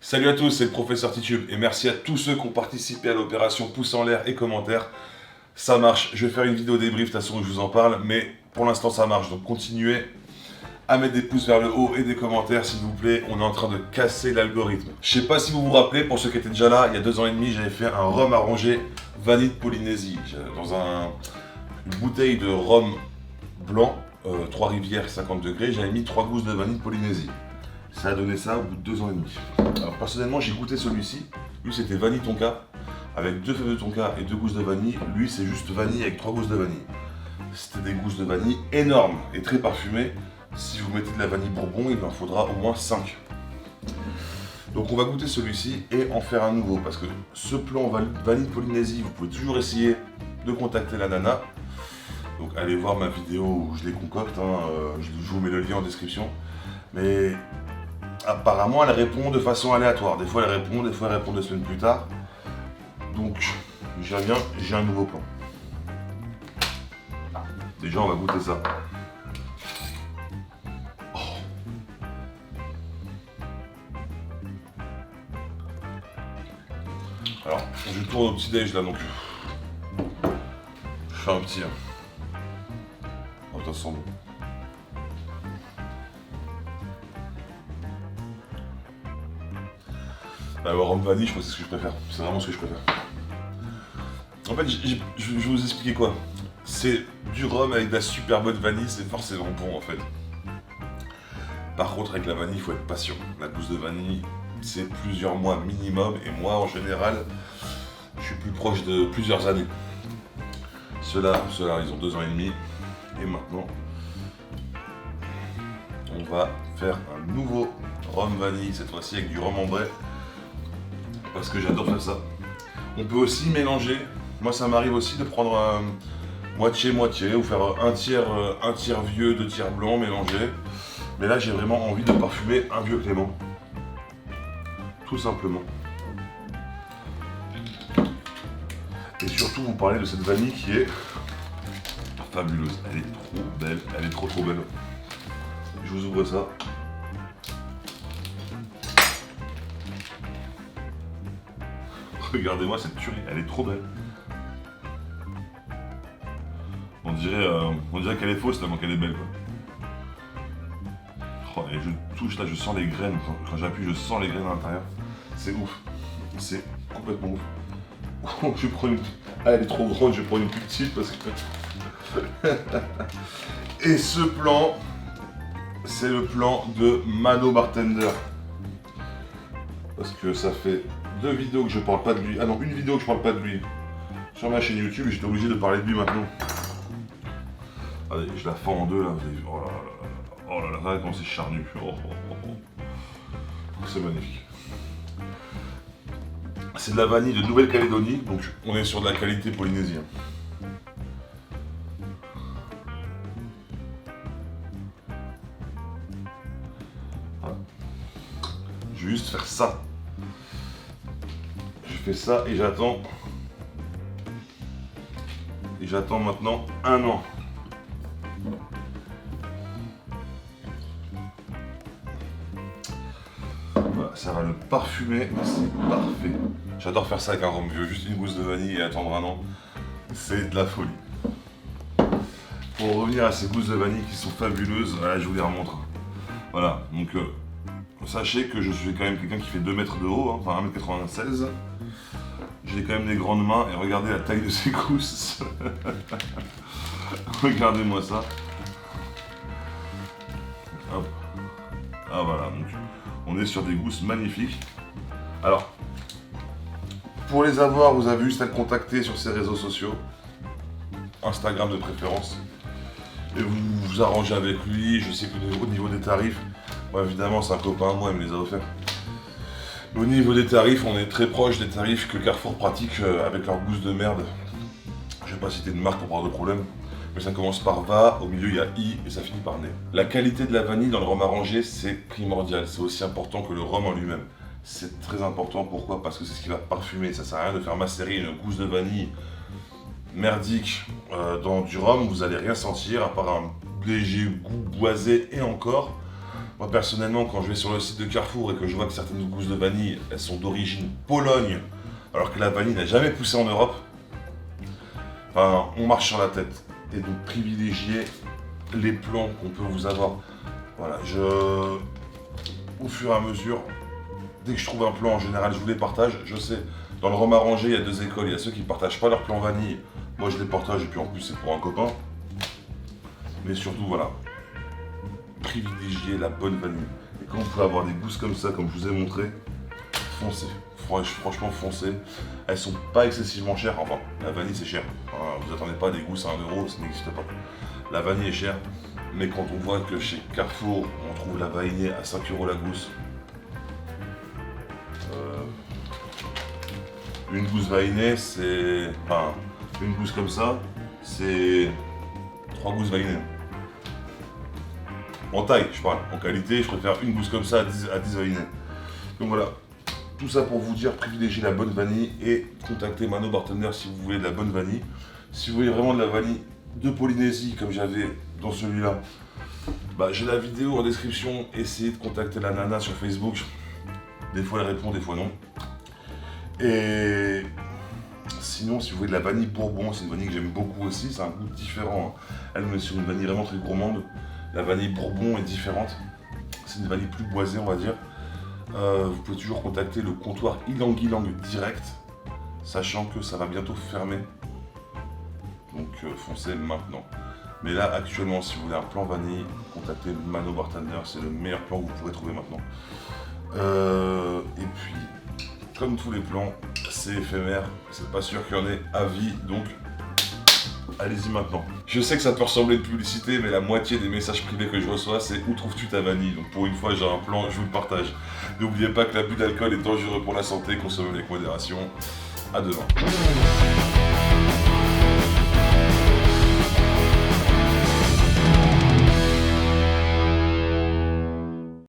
Salut à tous, c'est le professeur Titube et merci à tous ceux qui ont participé à l'opération pouce en l'air et commentaires. Ça marche, je vais faire une vidéo débrief de toute façon où je vous en parle, mais pour l'instant ça marche, donc continuez à mettre des pouces vers le haut et des commentaires s'il vous plaît, on est en train de casser l'algorithme. Je sais pas si vous vous rappelez, pour ceux qui étaient déjà là, il y a 2 ans et demi, j'avais fait un rhum arrangé vanille de Polynésie. Dans une bouteille de rhum blanc, 3 rivières 50 degrés, j'avais mis 3 gousses de vanille de Polynésie. Ça a donné ça au bout de 2 ans et demi. Alors personnellement j'ai goûté celui-ci, lui c'était vanille tonka, avec 2 fèves de tonka et 2 gousses de vanille, lui c'est juste vanille avec 3 gousses de vanille. C'était des gousses de vanille énormes et très parfumées. Si vous mettez de la vanille bourbon, il en faudra au moins 5. Donc on va goûter celui-ci et en faire un nouveau, parce que ce plan vanille Polynésie, vous pouvez toujours essayer de contacter la nana. Donc allez voir ma vidéo où je les concocte, je vous mets le lien en description. Mais apparemment elle répond de façon aléatoire, des fois elle répond 2 semaines plus tard. Donc j'ai un nouveau plan. Déjà on va goûter ça. Alors, je tourne au petit déj là donc. Je fais un petit. Oh, ça sent bon. Bah, rhum vanille, je crois que c'est ce que je préfère. C'est vraiment ce que je préfère. En fait, je vais vous expliquer quoi. C'est du rhum avec de la super bonne vanille, c'est forcément bon en fait. Par contre, avec la vanille, il faut être patient. La gousse de vanille, c'est plusieurs mois minimum, et moi en général, je suis plus proche de plusieurs années. Ceux-là, ils ont 2 ans et demi, et maintenant, on va faire un nouveau rhum vanille, cette fois-ci avec du rhum ambré, parce que j'adore faire ça. On peut aussi mélanger, moi ça m'arrive aussi de prendre moitié-moitié, ou faire un tiers vieux, 2 tiers blancs mélangés. Mais là j'ai vraiment envie de parfumer un vieux Clément. Tout simplement. Et surtout vous parler de cette vanille qui est fabuleuse. Elle est trop belle, elle est trop belle. Je vous ouvre ça. Regardez-moi cette tuerie, elle est trop belle. On dirait qu'elle est fausse tellement qu'elle est belle quoi. Oh, et je touche là, je sens les graines. Quand j'appuie, je sens les graines à l'intérieur. C'est ouf. C'est complètement ouf. Oh, je prends une. Ah, elle est trop grande, je prends une plus petite parce que. Et ce plan, c'est le plan de Mano Bartender. Parce que ça fait 2 vidéos que je parle pas de lui. Ah non, une vidéo que je parle pas de lui sur ma chaîne YouTube, j'étais obligé de parler de lui maintenant. Allez, je la fends en deux là, vous avez vu. Oh là là. Oh là là, regarde comment c'est charnu. C'est magnifique. C'est de la vanille de Nouvelle-Calédonie, donc on est sur de la qualité polynésienne. Voilà. Je vais juste faire ça. Je fais ça et j'attends. Et j'attends maintenant 1 an. Ça va le parfumer, c'est parfait. J'adore faire ça avec un rhum vieux, juste une gousse de vanille et attendre 1 an. C'est de la folie. Pour revenir à ces gousses de vanille qui sont fabuleuses, voilà, je vous les remontre. Voilà, donc sachez que je suis quand même quelqu'un qui fait 2 mètres de haut, enfin 1m96. J'ai quand même des grandes mains et regardez la taille de ces gousses. Regardez-moi ça. Hop. Ah voilà, donc on est sur des gousses magnifiques. Alors, pour les avoir, vous avez juste à le contacter sur ses réseaux sociaux. Instagram de préférence. Et vous vous arrangez avec lui. Je sais qu'au niveau des tarifs, moi évidemment c'est un copain à moi, il me les a offerts. Au niveau des tarifs, on est très proche des tarifs que Carrefour pratique avec leurs gousses de merde. Je vais pas citer de marque pour pas avoir de problème. Mais ça commence par va, au milieu il y a i et ça finit par né. La qualité de la vanille dans le rhum arrangé, c'est primordial. C'est aussi important que le rhum en lui-même. C'est très important, pourquoi? Parce que c'est ce qui va parfumer. Ça sert à rien de faire macérer une gousse de vanille merdique dans du rhum. Vous allez rien sentir à part un léger goût boisé et encore. Moi personnellement, quand je vais sur le site de Carrefour et que je vois que certaines gousses de vanille, elles sont d'origine Pologne, alors que la vanille n'a jamais poussé en Europe, enfin, on marche sur la tête. Et donc privilégier les plans qu'on peut vous avoir. Voilà, au fur et à mesure, dès que je trouve un plan, en général, je vous les partage. Je sais, dans le Rhum arrangé, il y a 2 écoles. Il y a ceux qui ne partagent pas leur plan vanille. Moi, je les partage et puis en plus, c'est pour un copain. Mais surtout, voilà, privilégier la bonne vanille. Et quand vous pouvez avoir des gousses comme ça, comme je vous ai montré, foncez. Franchement, foncez. Elles sont pas excessivement chères. Enfin, la vanille, c'est cher. Hein, vous attendez pas à des gousses à 1€, ça n'existe pas. La vanille est chère. Mais quand on voit que chez Carrefour, on trouve la vanille à 5€ la gousse, une gousse vanillée, c'est... Enfin, une gousse comme ça, c'est 3 gousses vanillées. En taille, je parle. En qualité, je préfère une gousse comme ça à 10 vanillées. Donc voilà. Tout ça pour vous dire, privilégiez la bonne vanille et contactez Mano Bartender si vous voulez de la bonne vanille. Si vous voulez vraiment de la vanille de Polynésie, comme j'avais dans celui-là, bah, j'ai la vidéo en description. Essayez de contacter la nana sur Facebook. Des fois elle répond, des fois non. Et sinon, si vous voulez de la vanille Bourbon, c'est une vanille que j'aime beaucoup aussi. C'est un goût différent. Elle me met sur une vanille vraiment très gourmande. La vanille Bourbon est différente. C'est une vanille plus boisée, on va dire. Vous pouvez toujours contacter le comptoir Ylang Ylang direct, sachant que ça va bientôt fermer. Donc foncez maintenant. Mais là, actuellement, si vous voulez un plan vanille, contactez Mano Bartender, c'est le meilleur plan que vous pourrez trouver maintenant. Et puis, comme tous les plans, c'est éphémère, c'est pas sûr qu'il y en ait à vie, donc allez-y maintenant. Je sais que ça peut ressembler à une publicité, mais la moitié des messages privés que je reçois, c'est où trouves-tu ta vanille? Donc pour une fois, j'ai un plan, je vous le partage. N'oubliez pas que l'abus d'alcool est dangereux pour la santé, consommez avec modération. À demain.